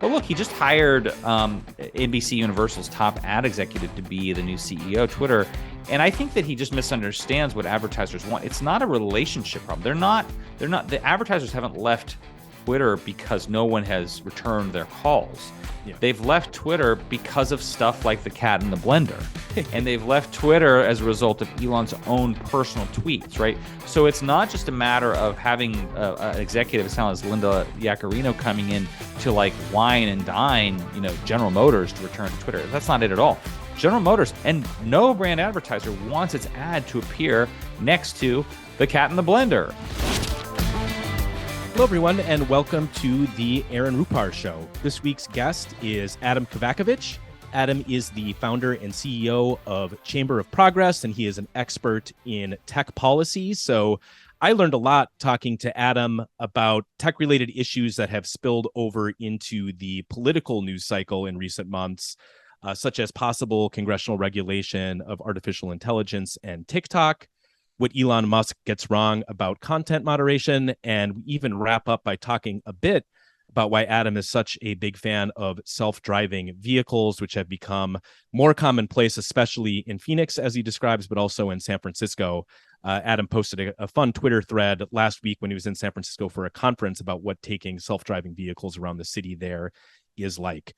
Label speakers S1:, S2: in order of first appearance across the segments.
S1: But look, he just hired NBC Universal's top ad executive to be the new CEO of Twitter. And I think that he just misunderstands what advertisers want. It's not a relationship problem. The advertisers haven't left Twitter because no one has returned their calls. Yeah. They've left Twitter because of stuff like the cat in the blender. And they've left Twitter as a result of Elon's own personal tweets, right? So it's not just a matter of having an executive, it sounds like Linda Yaccarino, coming in to like wine and dine, General Motors to return to Twitter. That's not it at all. General Motors and no brand advertiser wants its ad to appear next to the cat in the blender.
S2: Hello, everyone, and welcome to the Aaron Rupar Show. This week's guest is Adam Kovacevich. Adam is the founder and CEO of Chamber of Progress, and he is an expert in tech policy. So I learned a lot talking to Adam about tech-related issues that have spilled over into the political news cycle in recent months, such as possible congressional regulation of artificial intelligence and TikTok, what Elon Musk gets wrong about content moderation, and we even wrap up by talking a bit about why Adam is such a big fan of self-driving vehicles, which have become more commonplace, especially in Phoenix, as he describes, but also in San Francisco. Adam posted a fun Twitter thread last week when he was in San Francisco for a conference about what taking self-driving vehicles around the city there is like.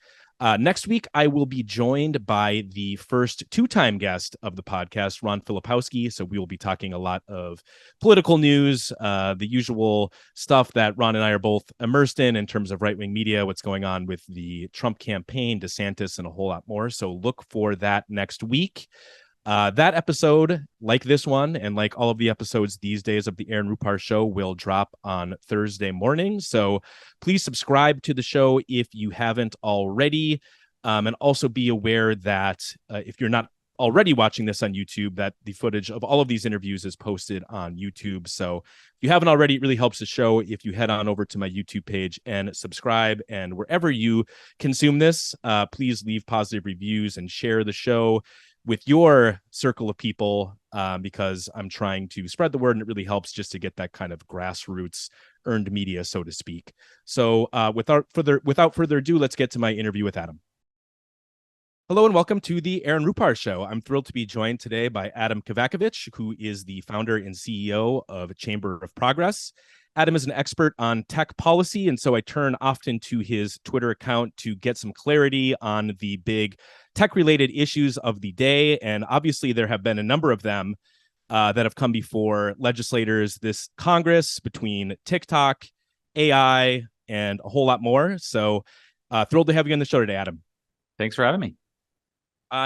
S2: Next week, I will be joined by the first two-time guest of the podcast, Ron Filipowski. So we will be talking a lot of political news, the usual stuff that Ron and I are both immersed in terms of right-wing media, what's going on with the Trump campaign, DeSantis, and a whole lot more. So look for that next week. That episode, like this one, and like all of the episodes these days of the Aaron Rupar Show, will drop on Thursday morning. So please subscribe to the show if you haven't already. And also be aware that if you're not already watching this on YouTube, that the footage of all of these interviews is posted on YouTube. So if you haven't already, it really helps the show if you head on over to my YouTube page and subscribe. And wherever you consume this, please leave positive reviews and share the show with your circle of people, because I'm trying to spread the word, and it really helps just to get that kind of grassroots earned media, so to speak. So without further ado, let's get to my interview with Adam. Hello and welcome to the Aaron Rupar Show. I'm thrilled to be joined today by Adam Kovacevich, who is the founder and CEO of Chamber of Progress. Adam is an expert on tech policy, and so I turn often to his Twitter account to get some clarity on the big tech-related issues of the day. And obviously, there have been a number of them that have come before legislators this Congress, between TikTok, AI, and a whole lot more. So thrilled to have you on the show today, Adam.
S1: Thanks for having me.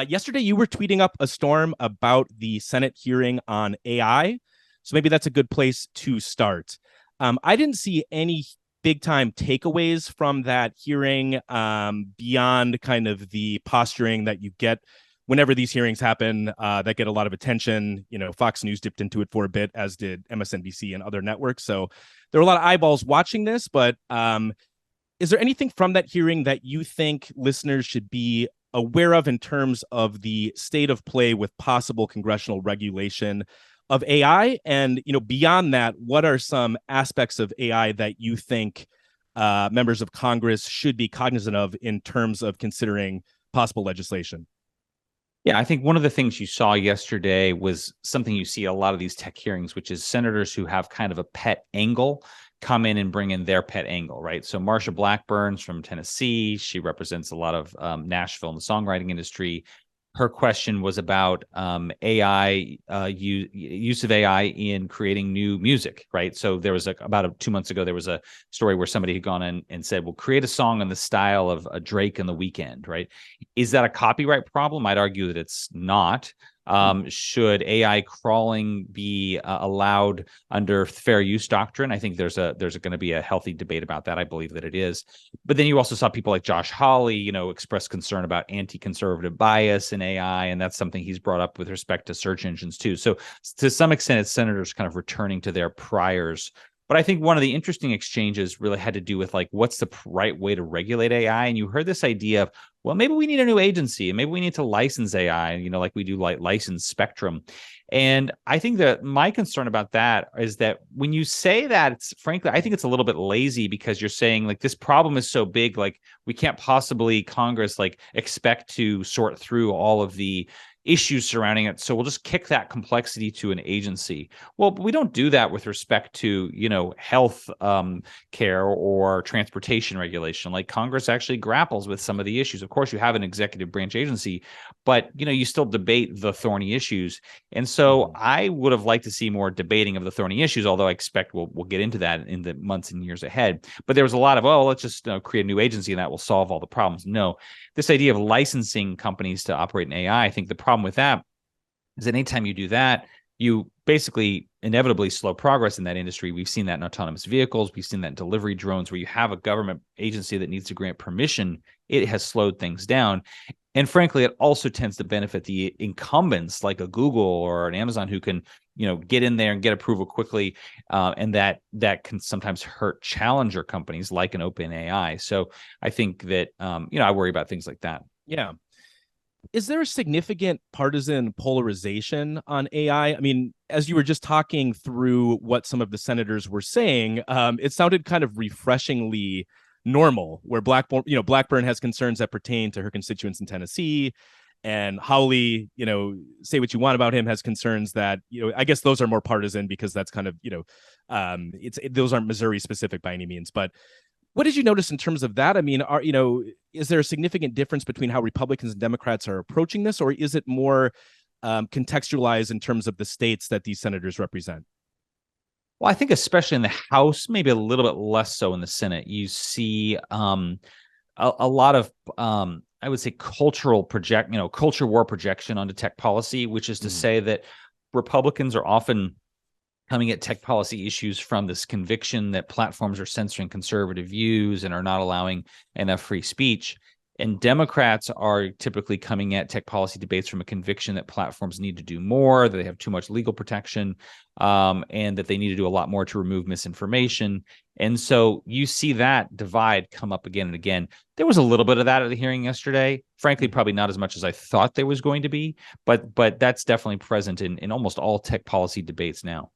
S2: Yesterday, you were tweeting up a storm about the Senate hearing on AI. So maybe that's a good place to start. I didn't see any big-time takeaways from that hearing beyond kind of the posturing that you get whenever these hearings happen that get a lot of attention. Fox News dipped into it for a bit, as did MSNBC and other networks. So there were a lot of eyeballs watching this, but is there anything from that hearing that you think listeners should be aware of in terms of the state of play with possible congressional regulation of AI? And, beyond that, what are some aspects of AI that you think members of Congress should be cognizant of in terms of considering possible legislation?
S1: Yeah, I think one of the things you saw yesterday was something you see at a lot of these tech hearings, which is senators who have kind of a pet angle come in and bring in their pet angle, right? So Marsha Blackburn's from Tennessee. She represents a lot of Nashville and the songwriting industry. Her question was about AI, use of AI in creating new music, right? So there was about 2 months ago, there was a story where somebody had gone in and said, well, create a song in the style of a Drake and the Weeknd, right? Is that a copyright problem? I'd argue that it's not. Should AI crawling be allowed under fair use doctrine? I think there's going to be a healthy debate about that. I believe that it is. But then you also saw people like Josh Hawley, express concern about anti-conservative bias in AI, and that's something he's brought up with respect to search engines too. So to some extent, it's senators kind of returning to their priors But I think one of the interesting exchanges really had to do with like, what's the right way to regulate AI? And you heard this idea of, well, maybe we need a new agency and maybe we need to license AI, like we do like license Spectrum. And I think that my concern about that is that when you say that, it's frankly, I think it's a little bit lazy, because you're saying like this problem is so big, like we can't possibly Congress like expect to sort through all of the issues surrounding it. So we'll just kick that complexity to an agency. Well, we don't do that with respect to, health care or transportation regulation. Like Congress actually grapples with some of the issues. Of course, you have an executive branch agency, but, you still debate the thorny issues. And so I would have liked to see more debating of the thorny issues, although I expect we'll get into that in the months and years ahead. But there was a lot of, let's just create a new agency and that will solve all the problems. No, this idea of licensing companies to operate in AI, I think the problem with that is that anytime you do that, you basically inevitably slow progress in that industry. We've seen that in autonomous vehicles. We've seen that in delivery drones, where you have a government agency that needs to grant permission. It has slowed things down. And frankly, it also tends to benefit the incumbents like a Google or an Amazon, who can, get in there and get approval quickly. And that can sometimes hurt challenger companies like an OpenAI. So I think that, I worry about things like that.
S2: Yeah. Is there a significant partisan polarization on AI? I mean, as you were just talking through what some of the senators were saying, it sounded kind of refreshingly normal, where Blackburn has concerns that pertain to her constituents in Tennessee, and Hawley, say what you want about him, has concerns that, I guess those are more partisan because that's kind of, those aren't Missouri specific by any means. But what did you notice in terms of that? I mean, is there a significant difference between how Republicans and Democrats are approaching this, or is it more contextualized in terms of the states that these senators represent?
S1: Well, I think especially in the House, maybe a little bit less so in the Senate, you see a lot of, I would say, culture war projection onto tech policy, which is to say that Republicans are often coming at tech policy issues from this conviction that platforms are censoring conservative views and are not allowing enough free speech. And Democrats are typically coming at tech policy debates from a conviction that platforms need to do more, that they have too much legal protection, and that they need to do a lot more to remove misinformation. And so you see that divide come up again and again. There was a little bit of that at the hearing yesterday. Frankly, probably not as much as I thought there was going to be, but that's definitely present in almost all tech policy debates now.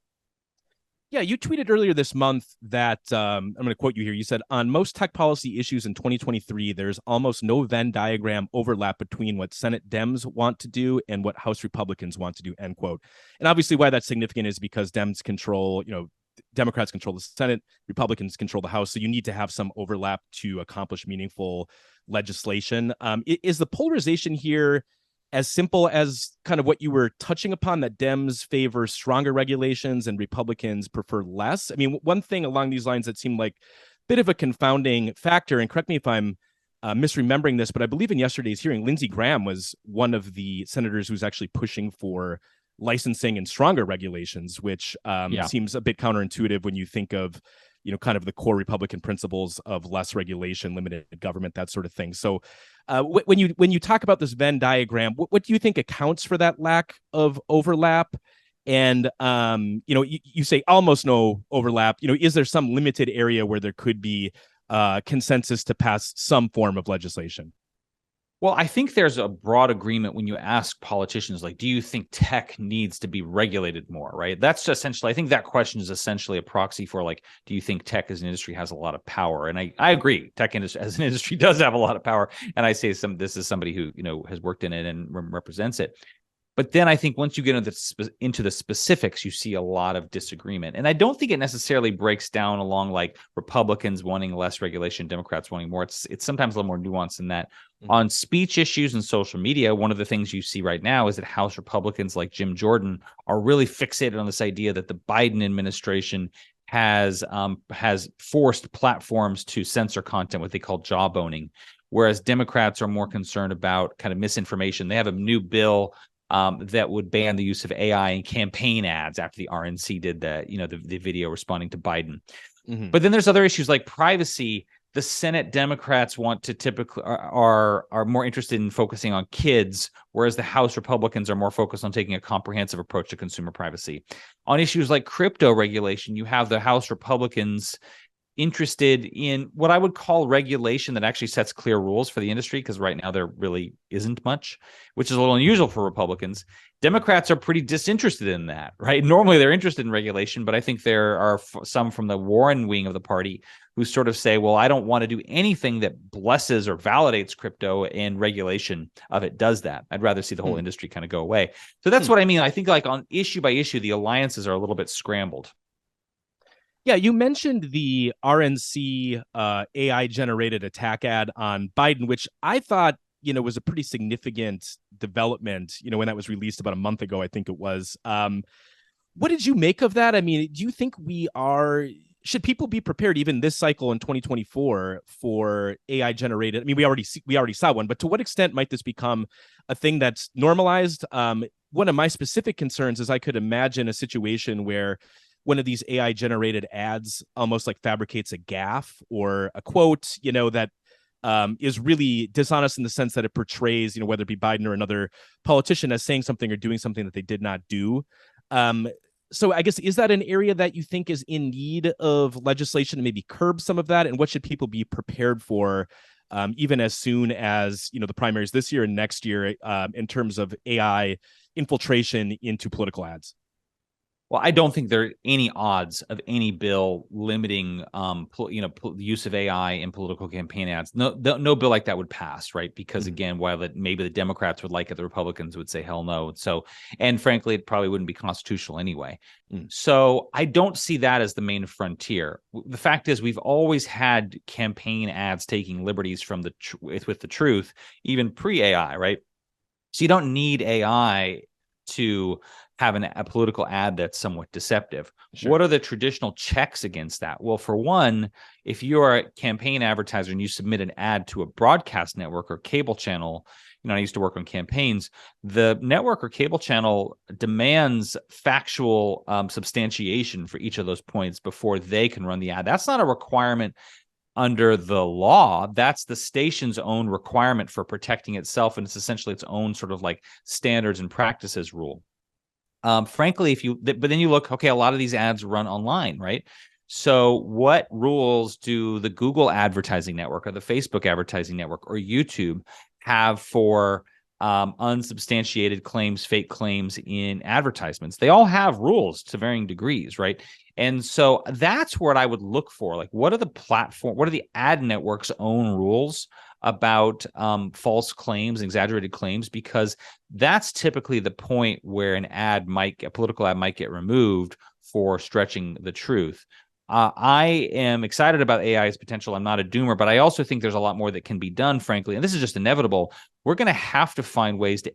S2: Yeah, you tweeted earlier this month that, I'm going to quote you here. You said, on most tech policy issues in 2023, there's almost no Venn diagram overlap between what Senate Dems want to do and what House Republicans want to do, end quote. And obviously why that's significant is because Democrats control the Senate, Republicans control the House. So you need to have some overlap to accomplish meaningful legislation. Is the polarization here as simple as kind of what you were touching upon, that Dems favor stronger regulations and Republicans prefer less? I mean, one thing along these lines that seemed like a bit of a confounding factor, and correct me if I'm misremembering this, but I believe in yesterday's hearing, Lindsey Graham was one of the senators who's actually pushing for licensing and stronger regulations, which seems a bit counterintuitive when you think of, kind of the core Republican principles of less regulation, limited government, that sort of thing. So when you talk about this Venn diagram, what do you think accounts for that lack of overlap? And, you say almost no overlap. Is there some limited area where there could be consensus to pass some form of legislation?
S1: Well, I think there's a broad agreement when you ask politicians, like, do you think tech needs to be regulated more, right? That's essentially, I think that question is essentially a proxy for, like, do you think tech as an industry has a lot of power? And I agree, tech industry as an industry does have a lot of power. And I say this is somebody who, has worked in it and represents it. But then I think once you get into the specifics, you see a lot of disagreement. And I don't think it necessarily breaks down along like Republicans wanting less regulation, Democrats wanting more. It's sometimes a little more nuanced than that. Mm-hmm. On speech issues and social media, one of the things you see right now is that House Republicans like Jim Jordan are really fixated on this idea that the Biden administration has forced platforms to censor content, what they call jawboning, whereas Democrats are more concerned about kind of misinformation. They have a new bill that would ban the use of AI in campaign ads after the RNC did the video responding to Biden. Mm-hmm. But then there's other issues like privacy the Senate Democrats want to typically are more interested in focusing on kids, whereas the House Republicans are more focused on taking a comprehensive approach to consumer privacy. On issues like crypto regulation, you have the House Republicans interested in what I would call regulation that actually sets clear rules for the industry, because right now there really isn't much, which is a little unusual for Republicans. Democrats are pretty disinterested in that, right? Normally they're interested in regulation, but I think there are some from the Warren wing of the party who sort of say, well, I don't want to do anything that blesses or validates crypto, and regulation of it does that. I'd rather see the whole industry kind of go away. So that's what I mean. I think like on issue by issue, the alliances are a little bit scrambled.
S2: Yeah, you mentioned the RNC AI generated attack ad on Biden, which I thought, was a pretty significant development, when that was released about a month ago, I think it was. What did you make of that? I mean, do you think should people be prepared even this cycle in 2024 for AI generated? I mean, we already saw one, but to what extent might this become a thing that's normalized? One of my specific concerns is I could imagine a situation where one of these AI generated ads almost like fabricates a gaffe or a quote, that is really dishonest in the sense that it portrays, whether it be Biden or another politician, as saying something or doing something that they did not do. So I guess, is that an area that you think is in need of legislation to maybe curb some of that? And what should people be prepared for, even as soon as, the primaries this year and next year, in terms of AI infiltration into political ads?
S1: Well, I don't think there are any odds of any bill limiting, the use of AI in political campaign ads. No bill like that would pass, right? Because again, while maybe the Democrats would like it, the Republicans would say hell no. So, and frankly, it probably wouldn't be constitutional anyway. So I don't see that as the main frontier. The fact is, we've always had campaign ads taking liberties from with the truth, even pre-AI, right? So you don't need AI to have a political ad that's somewhat deceptive. Sure. What are the traditional checks against that? Well, for one, if you're a campaign advertiser and you submit an ad to a broadcast network or cable channel, I used to work on campaigns, the network or cable channel demands factual substantiation for each of those points before they can run the ad. That's not a requirement under the law. That's the station's own requirement for protecting itself, and it's essentially its own sort of like standards and practices rule. Frankly, but then you look, okay, a lot of these ads run online, right? So what rules do the Google advertising network or the Facebook advertising network or YouTube have for unsubstantiated claims, fake claims in advertisements? They all have rules to varying degrees, right? And so that's what I would look for. Like, what are the ad networks' own rules about false claims, exaggerated claims? Because that's typically the point where a political ad might get removed for stretching the truth. I am excited about AI's potential. I'm not a doomer, but I also think there's a lot more that can be done, frankly. And this is just inevitable. We're going to have to find ways to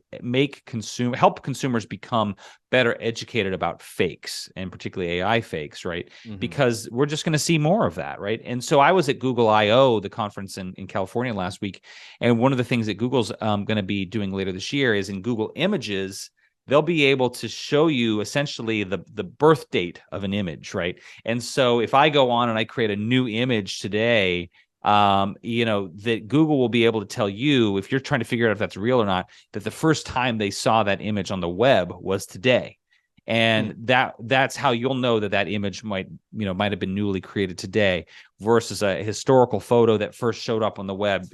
S1: help consumers become better educated about fakes, and particularly AI fakes, right? Because we're just going to see more of that, right? And so I was at Google I/O, the conference in California last week, and one of the things that Google's going to be doing later this year is in Google Images, they'll be able to show you essentially the birth date of an image, right? And so if I go on and I create a new image today, that Google will be able to tell you, if you're trying to figure out if that's real or not, that the first time they saw that image on the web was today. And that's how you'll know that image might have been newly created today versus a historical photo that first showed up on the web,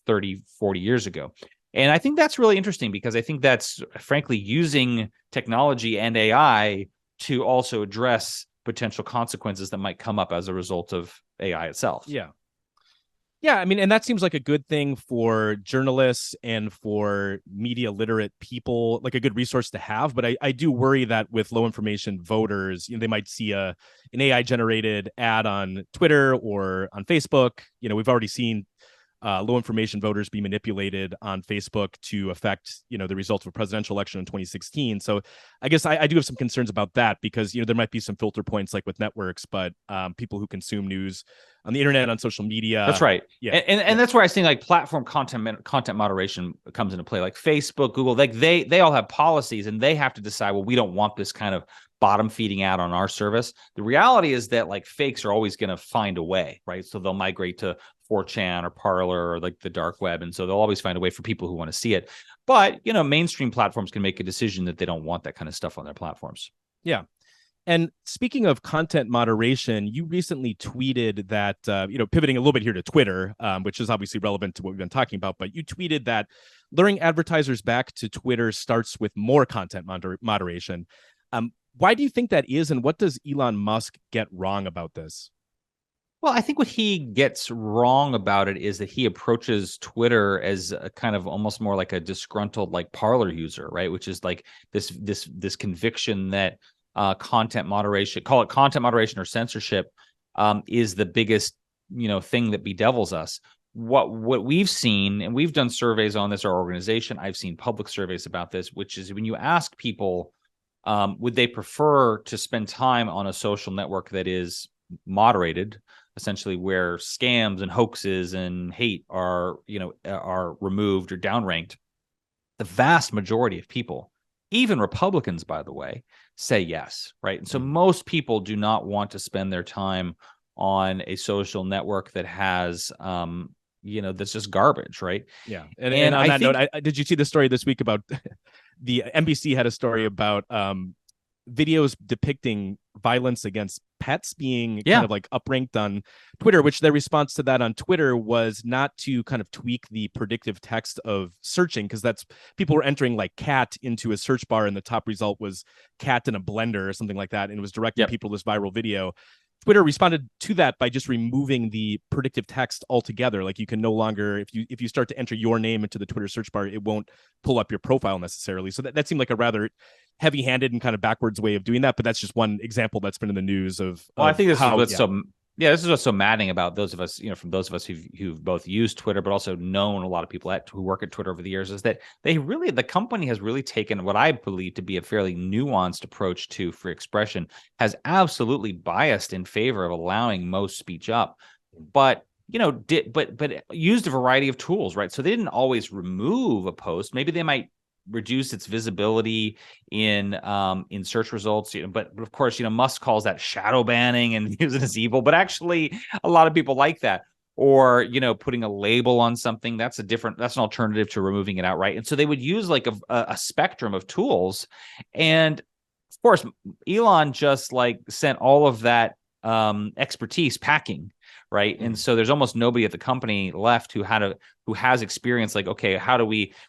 S1: 30, 40 years ago. And I think that's really interesting, because I think that's, frankly, using technology and AI to also address potential consequences that might come up as a result of AI itself.
S2: Yeah. Yeah, I mean, and that seems like a good thing for journalists and for media literate people, like a good resource to have. But I do worry that with low information voters, they might see an AI generated ad on Twitter or on Facebook. We've already seen low information voters be manipulated on Facebook to affect, the results of a presidential election in 2016. So I guess I do have some concerns about that, because, there might be some filter points like with networks, but people who consume news on the internet, on social media.
S1: That's right.
S2: Yeah.
S1: And that's where I think like platform content moderation comes into play. Like Facebook, Google, like they all have policies, and they have to decide, well, we don't want this kind of bottom feeding ad on our service. The reality is that like fakes are always going to find a way, right? So they'll migrate to 4chan or Parler or like the dark web. And so they'll always find a way for people who want to see it. But, mainstream platforms can make a decision that they don't want that kind of stuff on their platforms.
S2: Yeah. And speaking of content moderation, you recently tweeted that, pivoting a little bit here to Twitter, which is obviously relevant to what we've been talking about, but you tweeted that luring advertisers back to Twitter starts with more content moderation. Why do you think that is, and what does Elon Musk get wrong about this?
S1: Well, I think what he gets wrong about it is that he approaches Twitter as a kind of almost more like a disgruntled like Parler user, right? Which is like this conviction that content moderation, call it content moderation or censorship, is the biggest thing that bedevils us. What we've seen, and we've done surveys on this, our organization, I've seen public surveys about this, which is when you ask people, would they prefer to spend time on a social network that is moderated, essentially where scams and hoaxes and hate are removed or downranked, the vast majority of people, even Republicans, by the way, say yes, right? And so most people do not want to spend their time on a social network that has that's just garbage, right?
S2: Yeah. And on that note, did you see the story this week about the NBC had a story about videos depicting violence against pets being kind of like upranked on Twitter, which their response to that on Twitter was not to kind of tweak the predictive text of searching, because that's people were entering like cat into a search bar and the top result was cat in a blender or something like that, and it was directing people to this viral video. Twitter responded to that by just removing the predictive text altogether. Like you can no longer, if you start to enter your name into the Twitter search bar, it won't pull up your profile necessarily. So that seemed like a rather heavy-handed and kind of backwards way of doing that. But that's just one example that's been in the news of.
S1: Well, I think this is what's this is what's so maddening about those of us, from those of us who've both used Twitter, but also known a lot of people who work at Twitter over the years, is that the company has really taken what I believe to be a fairly nuanced approach to free expression, has absolutely biased in favor of allowing most speech up, but but used a variety of tools, right? So they didn't always remove a post. Maybe they might reduce its visibility in search results, but of course, Musk calls that shadow banning and uses it as evil, but actually a lot of people like that. Or putting a label on something, that's an alternative to removing it outright. And so they would use like a spectrum of tools, and of course Elon just like sent all of that expertise packing, right? And so there's almost nobody at the company left who has experience, like, okay,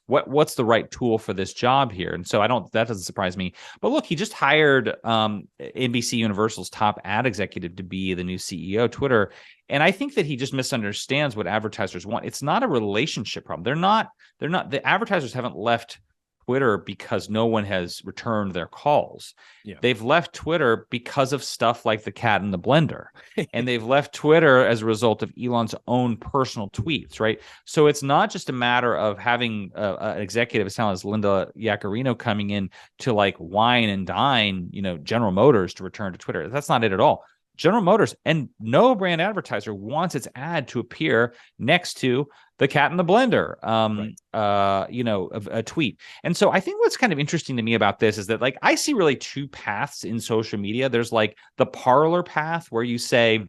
S1: what's the right tool for this job here? And so that doesn't surprise me. But look, he just hired NBC Universal's top ad executive to be the new CEO of Twitter. And I think that he just misunderstands what advertisers want. It's not a relationship problem. The advertisers haven't left Twitter because no one has returned their calls. Yeah. They've left Twitter because of stuff like the cat in the blender. And they've left Twitter as a result of Elon's own personal tweets, right? So it's not just a matter of having an executive as talented as Linda Yaccarino coming in to like wine and dine, General Motors to return to Twitter. That's not it at all. General Motors and no brand advertiser wants its ad to appear next to the cat in the blender, a tweet. And so I think what's kind of interesting to me about this is that, like, I see really two paths in social media. There's like the Parler path where you say,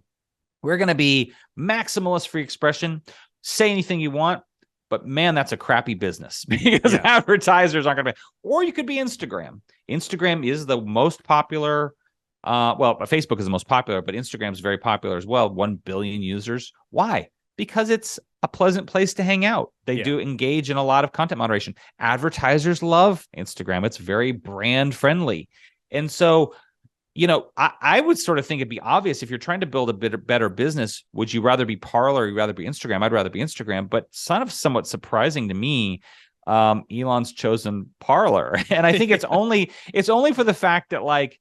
S1: we're going to be maximalist free expression, say anything you want, but man, that's a crappy business because advertisers aren't going to be. Or you could be Instagram. Instagram is the most popular. Facebook is the most popular, but Instagram is very popular as well. 1 billion users. Why? Because it's a pleasant place to hang out. They do engage in a lot of content moderation. Advertisers love Instagram. It's very brand friendly. And so, I would sort of think it'd be obvious if you're trying to build a better business, would you rather be Parler or you'd rather be Instagram? I'd rather be Instagram, but somewhat surprising to me, Elon's chosen Parler. And I think it's only for the fact that, like,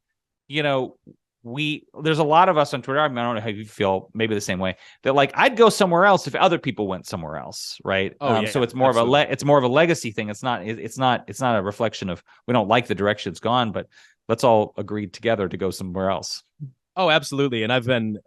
S1: there's a lot of us on Twitter. I don't know how you feel, maybe the same way, that like I'd go somewhere else if other people went somewhere else, right? So it's more of a legacy thing. It's not a reflection of we don't like the direction it's gone, but let's all agree together to go somewhere else.
S2: Oh, absolutely. And I've been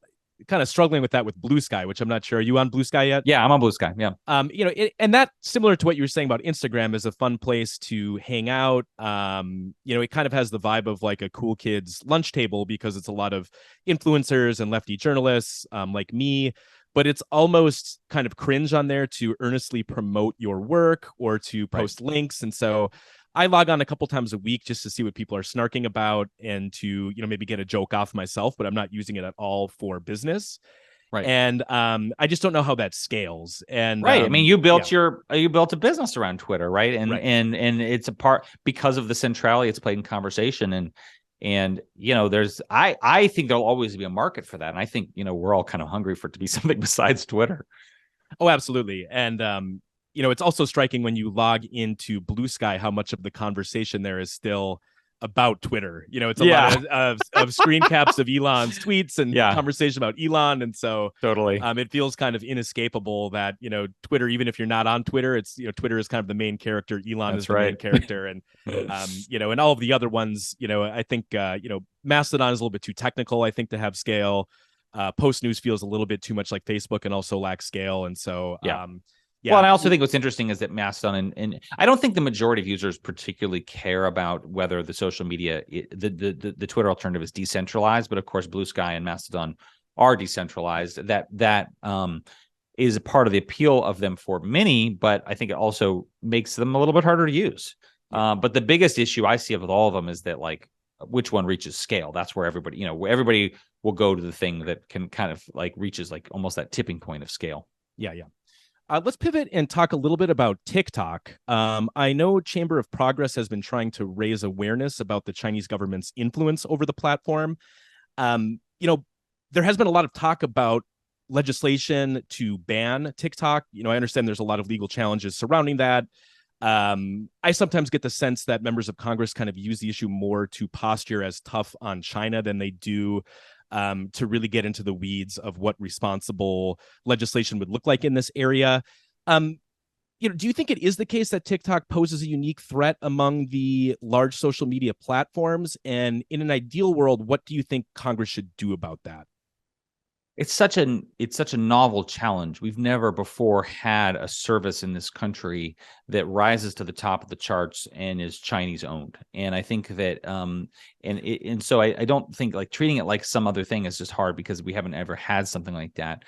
S2: kind of struggling with that with Blue Sky, which I'm not sure. Are you on Blue Sky yet?
S1: Yeah, I'm on Blue Sky. Yeah.
S2: And that, similar to what you were saying about Instagram, is a fun place to hang out. It kind of has the vibe of like a cool kid's lunch table because it's a lot of influencers and lefty journalists like me but it's almost kind of cringe on there to earnestly promote your work or to post links. And so I log on a couple times a week just to see what people are snarking about and to, maybe get a joke off myself, but I'm not using it at all for business.
S1: Right.
S2: And I just don't know how that scales. And
S1: right. I mean, you built a business around Twitter, right? And
S2: Right.
S1: and it's a part because of the centrality it's played in conversation. And there's I think there'll always be a market for that. And I think, we're all kind of hungry for it to be something besides Twitter.
S2: Oh, absolutely. And it's also striking when you log into Blue Sky how much of the conversation there is still about Twitter. It's a lot of screen caps of Elon's tweets and conversation about Elon. And so
S1: totally,
S2: it feels kind of inescapable that, Twitter, even if you're not on Twitter, it's, Twitter is kind of the main character. Elon is the main character. And, and all of the other ones, I think, Mastodon is a little bit too technical, I think, to have scale. Post News feels a little bit too much like Facebook and also lacks scale. And so,
S1: well, and I also think what's interesting is that Mastodon and I don't think the majority of users particularly care about whether the social media, the Twitter alternative is decentralized, but of course, Blue Sky and Mastodon are decentralized. That is a part of the appeal of them for many, but I think it also makes them a little bit harder to use. But the biggest issue I see with all of them is that which one reaches scale. That's where everybody will go to the thing that can kind of reaches almost that tipping point of scale.
S2: Yeah. Let's pivot and talk a little bit about TikTok. I know Chamber of Progress has been trying to raise awareness about the Chinese government's influence over the platform. There has been a lot of talk about legislation to ban TikTok. I understand there's a lot of legal challenges surrounding that. I sometimes get the sense that members of Congress kind of use the issue more to posture as tough on China than they do to really get into the weeds of what responsible legislation would look like in this area. Do you think it is the case that TikTok poses a unique threat among the large social media platforms? And in an ideal world, what do you think Congress should do about that?
S1: It's such a novel challenge. We've never before had a service in this country that rises to the top of the charts and is Chinese owned. And I think that so I don't think treating it like some other thing is just hard because we haven't ever had something like that.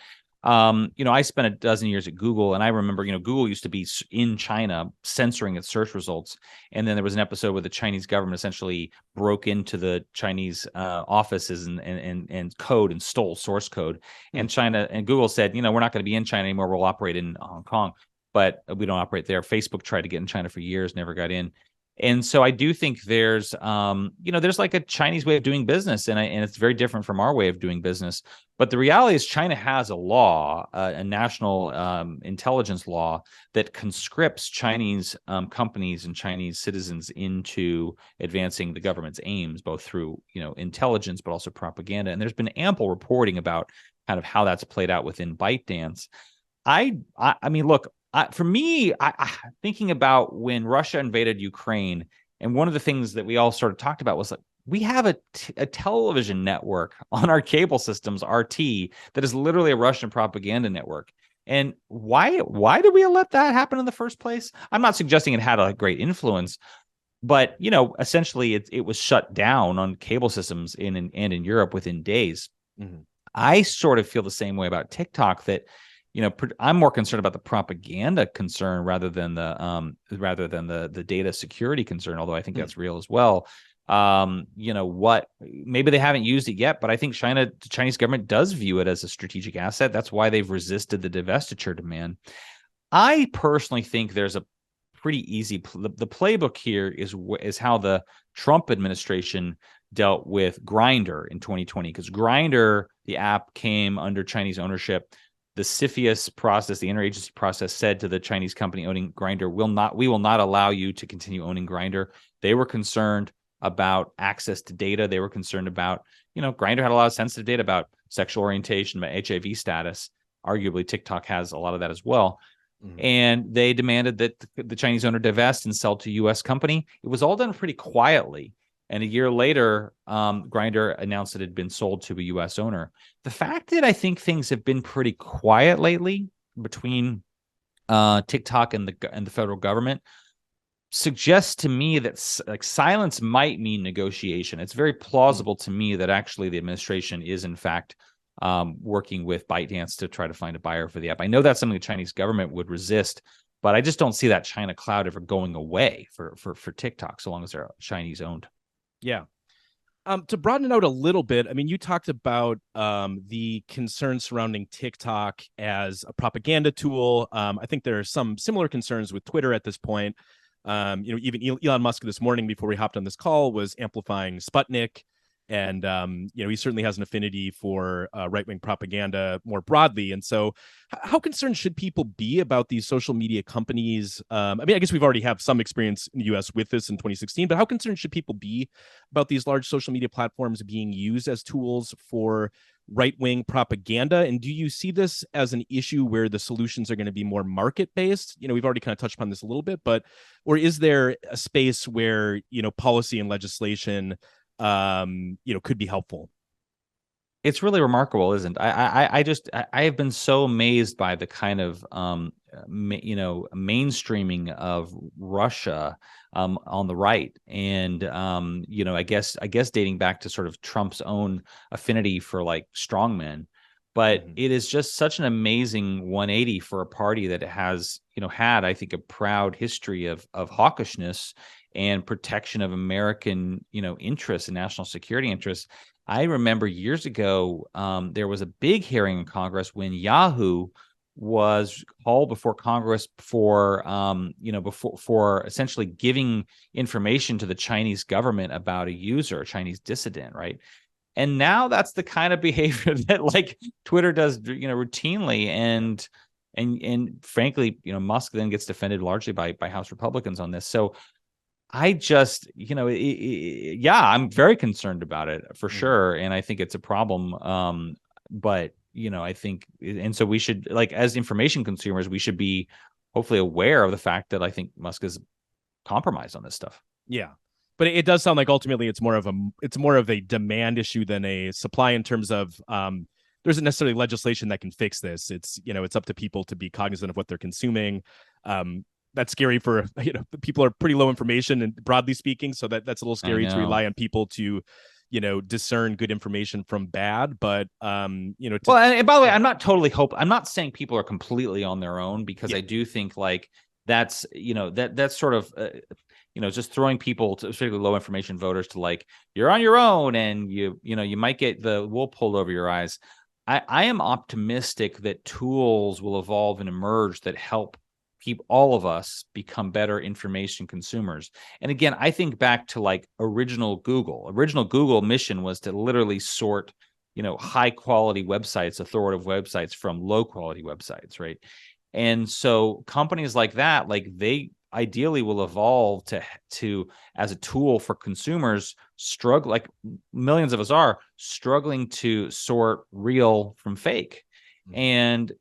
S1: I spent a dozen years at Google, and I remember, Google used to be in China censoring its search results. And then there was an episode where the Chinese government essentially broke into the Chinese offices and code and stole source code. And China and Google said, we're not going to be in China anymore. We'll operate in Hong Kong, but we don't operate there. Facebook tried to get in China for years, never got in. And so I do think there's, there's a Chinese way of doing business, and it's very different from our way of doing business. But the reality is, China has a law, a national intelligence law that conscripts Chinese companies and Chinese citizens into advancing the government's aims, both through intelligence, but also propaganda. And there's been ample reporting about kind of how that's played out within ByteDance. I mean, look. For me, thinking about when Russia invaded Ukraine, and one of the things that we all sort of talked about was we have a television network on our cable systems, RT, that is literally a Russian propaganda network. And why did we let that happen in the first place? I'm not suggesting it had a great influence, but essentially it was shut down on cable systems and in Europe within days. Mm-hmm. I sort of feel the same way about TikTok, that I'm more concerned about the propaganda concern rather than the data security concern, although I think that's real as well. Maybe they haven't used it yet, but I think the Chinese government does view it as a strategic asset. That's why they've resisted the divestiture demand. I personally think there's a pretty easy the playbook here is how the Trump administration dealt with Grindr in 2020, because Grindr, the app, came under Chinese ownership. The CFIUS process, the interagency process, said to the Chinese company owning Grindr, we will not allow you to continue owning Grindr. They were concerned about access to data. They were concerned about, Grindr had a lot of sensitive data about sexual orientation, about HIV status. Arguably, TikTok has a lot of that as well. Mm-hmm. And they demanded that the Chinese owner divest and sell to a U.S. company. It was all done pretty quietly. And a year later, Grindr announced it had been sold to a U.S. owner. The fact that I think things have been pretty quiet lately between TikTok and the federal government suggests to me that silence might mean negotiation. It's very plausible to me that actually the administration is in fact working with ByteDance to try to find a buyer for the app. I know that's something the Chinese government would resist, but I just don't see that China cloud ever going away for TikTok, so long as they're Chinese owned.
S2: Yeah. To broaden it out a little bit, I mean, you talked about the concerns surrounding TikTok as a propaganda tool. I think there are some similar concerns with Twitter at this point. Even Elon Musk this morning, before we hopped on this call, was amplifying Sputnik. And, he certainly has an affinity for right-wing propaganda more broadly. And so how concerned should people be about these social media companies? I mean, I guess we've already have some experience in the US with this in 2016, but how concerned should people be about these large social media platforms being used as tools for right-wing propaganda? And do you see this as an issue where the solutions are going to be more market-based? We've already kind of touched upon this a little bit, or is there a space where, policy and legislation could be helpful?
S1: It's really remarkable, isn't it? I have been so amazed by the kind of mainstreaming of Russia on the right, and I guess dating back to sort of Trump's own affinity for like strongmen. But it is just such an amazing 180 for a party that has had, I think, a proud history of hawkishness and protection of American interests and national security interests. I remember years ago, there was a big hearing in Congress when Yahoo was called before Congress for essentially giving information to the Chinese government about a user, a Chinese dissident, right? And now that's the kind of behavior that like Twitter does, routinely, and frankly, Musk then gets defended largely by House Republicans on this. So I just, I'm very concerned about it for sure. And I think it's a problem. But, I think, and so we should, like, as information consumers, we should be hopefully aware of the fact that I think Musk is compromised on this stuff.
S2: Yeah. But it does sound like ultimately it's more of a demand issue than a supply, in terms of there isn't necessarily legislation that can fix this. It's up to people to be cognizant of what they're consuming. That's scary for people are pretty low information, and broadly speaking, so that's a little scary to rely on people to discern good information from bad. But well, and
S1: by the way, I'm not saying people are completely on their own, because I do think like that's that's sort of just throwing people, to particularly low information voters, to like, you're on your own and you might get the wool pulled over your eyes. I am optimistic that tools will evolve and emerge that help all of us become better information consumers. And again, I think back to like original Google mission was to literally sort, high quality websites, authoritative websites, from low quality websites, right? And so companies like that, like, they ideally will evolve to as a tool for consumers like millions of us are struggling to sort real from fake. And,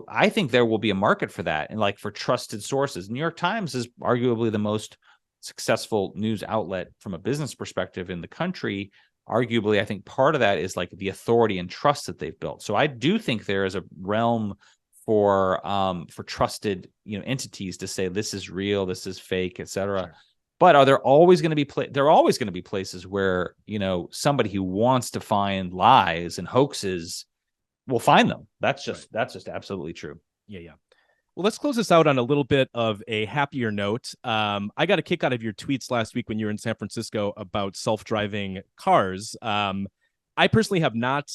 S1: I think there will be a market for that, and like for trusted sources. New York Times is arguably the most successful news outlet from a business perspective in the country. Arguably, I think part of that is like the authority and trust that they've built. So I do think there is a realm for trusted, entities to say this is real, this is fake, etc. Sure. But are there always going to be there are always going to be places where, somebody who wants to find lies and hoaxes will find them. That's just absolutely true.
S2: Yeah. Well, let's close this out on a little bit of a happier note. I got a kick out of your tweets last week when you were in San Francisco about self-driving cars. I personally have not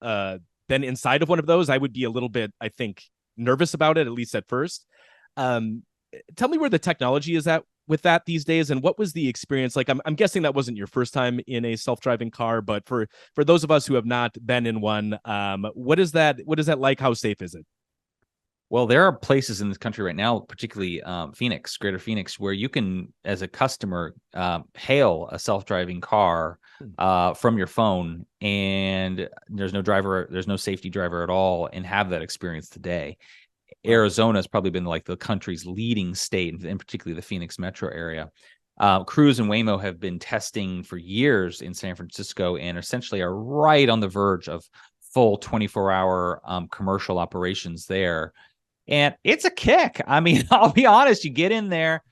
S2: been inside of one of those. I would be a little bit, I think, nervous about it, at least at first. Tell me where the technology is at with that these days, and what was the experience like? I'm guessing that wasn't your first time in a self-driving car, but for those of us who have not been in one, what is that like? How safe is it?
S1: Well, there are places in this country right now, particularly Phoenix, Greater Phoenix, where you can, as a customer, hail a self-driving car from your phone, and there's no safety driver at all, and have that experience today. Arizona has probably been like the country's leading state, and particularly the Phoenix metro area. Cruise and Waymo have been testing for years in San Francisco, and essentially are right on the verge of full 24-hour commercial operations there. And it's a kick. I mean, I'll be honest, you get in there,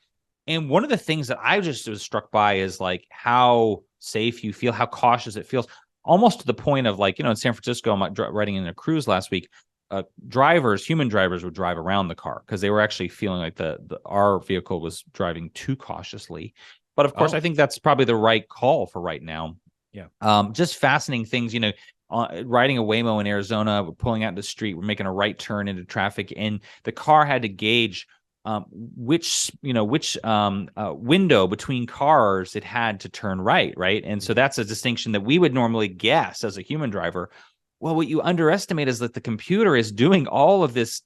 S1: and one of the things that I just was struck by is like how safe you feel, how cautious it feels. almost to the point of like, in San Francisco, I'm riding in a cruise last week. Human drivers would drive around the car because they were actually feeling like our vehicle was driving too cautiously. But of course, I think that's probably the right call for right now.
S2: Yeah.
S1: Just fascinating things, riding a Waymo in Arizona, we're pulling out into the street, we're making a right turn into traffic, and the car had to gauge which window between cars it had to turn right. And so that's a distinction that we would normally guess as a human driver. Well, what you underestimate is that the computer is doing all of this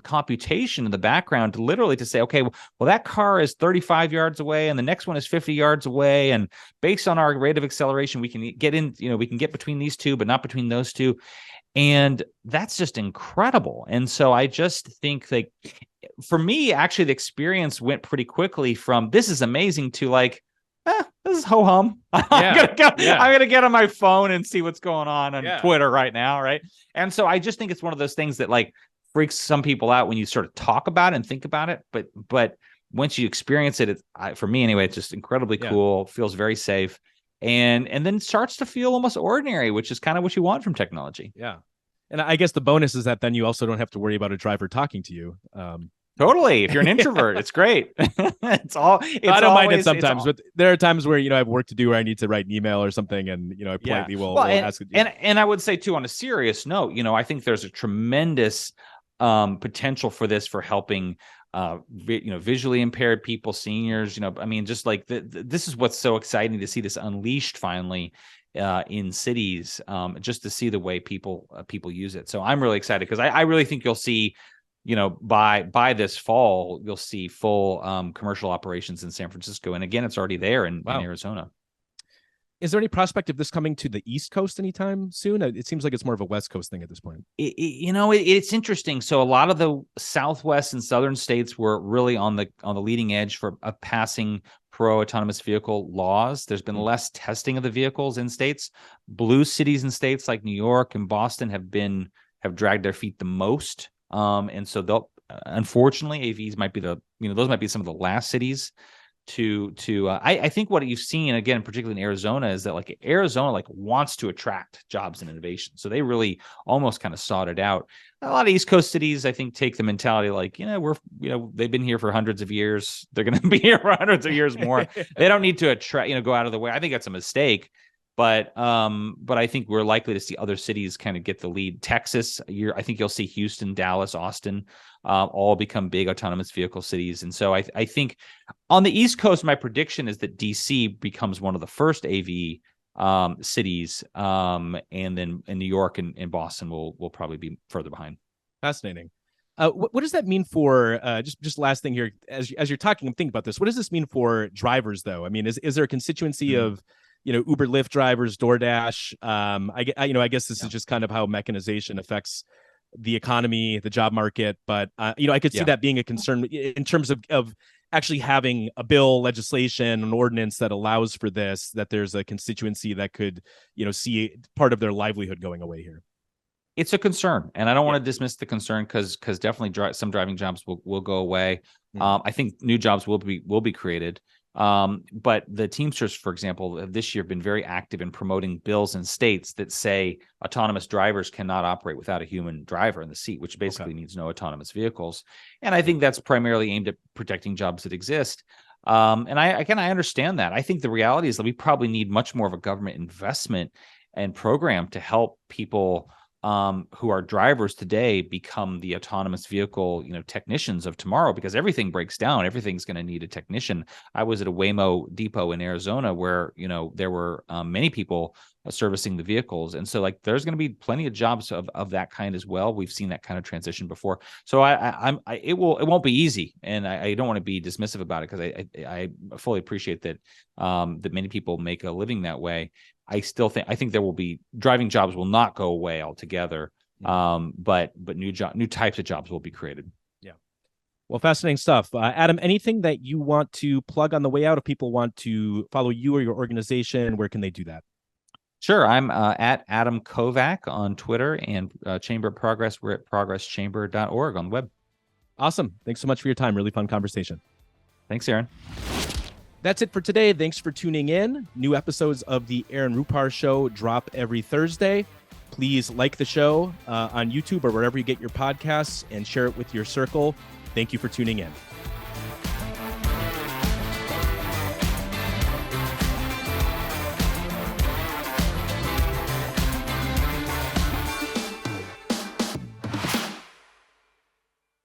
S1: computation in the background literally to say, okay, well, that car is 35 yards away and the next one is 50 yards away. And based on our rate of acceleration, we can get between these two, but not between those two. And that's just incredible. And so I just think like, for me, actually, the experience went pretty quickly from this is amazing to like, this is ho-hum. I'm gonna get on my phone and see what's going on Twitter right now, right? And so I just think it's one of those things that like freaks some people out when you sort of talk about it and think about it. But once you experience it, for me anyway, it's just incredibly cool. Feels very safe, and then starts to feel almost ordinary, which is kind of what you want from technology.
S2: Yeah, and I guess the bonus is that then you also don't have to worry about a driver talking to you.
S1: Totally. If you're an introvert, it's great. I
S2: don't mind it sometimes, but there are times where, I have work to do where I need to write an email or something. And, I politely will ask.
S1: And I would say too, on a serious note, I think there's a tremendous potential for this for helping, visually impaired people, seniors, just like this is what's so exciting to see this unleashed finally in cities, just to see the way people use it. So I'm really excited because I really think you'll see, by this fall, you'll see full commercial operations in San Francisco. And again, it's already there in Arizona.
S2: Is there any prospect of this coming to the East Coast anytime soon? It seems like it's more of a West Coast thing at this point.
S1: It's interesting. So a lot of the Southwest and Southern states were really on the leading edge for passing pro-autonomous vehicle laws. There's been less testing of the vehicles in states. Blue cities in states like New York and Boston have dragged their feet the most. And so they'll, unfortunately, AVs might be those might be some of the last cities I think what you've seen, again, particularly in Arizona, is that like Arizona wants to attract jobs and innovation. So they really almost kind of sought it out. A lot of East Coast cities, I think, take the mentality they've been here for hundreds of years. They're going to be here for hundreds of years more. They don't need to attract, go out of the way. I think that's a mistake. But I think we're likely to see other cities kind of get the lead. Texas, I think you'll see Houston, Dallas, Austin, all become big autonomous vehicle cities. And so I think on the East Coast, my prediction is that DC becomes one of the first AV cities, and then in New York and Boston will probably be further behind.
S2: Fascinating. What does that mean for just last thing here as you're talking and thinking about this? What does this mean for drivers, though? I mean, is there a constituency of Uber, Lyft drivers, DoorDash? I guess this is just kind of how mechanization affects the economy, the job market. But I could see that being a concern in terms of actually having a bill, legislation, an ordinance that allows for this. That there's a constituency that could see part of their livelihood going away here.
S1: It's a concern, and I don't want to dismiss the concern because definitely some driving jobs will go away. I think new jobs will be created. But the Teamsters, for example, this year have been very active in promoting bills in states that say autonomous drivers cannot operate without a human driver in the seat, which basically means no autonomous vehicles. And I think that's primarily aimed at protecting jobs that exist. And I understand that. I think the reality is that we probably need much more of a government investment and program to help people who are drivers today become the autonomous vehicle, technicians of tomorrow, because everything breaks down. Everything's going to need a technician. I was at a Waymo depot in Arizona where, there were many people servicing the vehicles. And so there's going to be plenty of jobs of that kind as well. We've seen that kind of transition before. So it won't be easy. And I don't want to be dismissive about it because I fully appreciate that, that many people make a living that way. I think there will be driving jobs will not go away altogether. But new types of jobs will be created.
S2: Yeah. Well, fascinating stuff. Adam, anything that you want to plug on the way out? If people want to follow you or your organization, where can they do that?
S1: Sure. I'm at Adam Kovacevich on Twitter, and Chamber of Progress. We're at progresschamber.org on the web.
S2: Awesome. Thanks so much for your time. Really fun conversation.
S1: Thanks, Aaron.
S2: That's it for today. Thanks for tuning in. New episodes of the Aaron Rupar Show drop every Thursday. Please like the show on YouTube or wherever you get your podcasts and share it with your circle. Thank you for tuning in.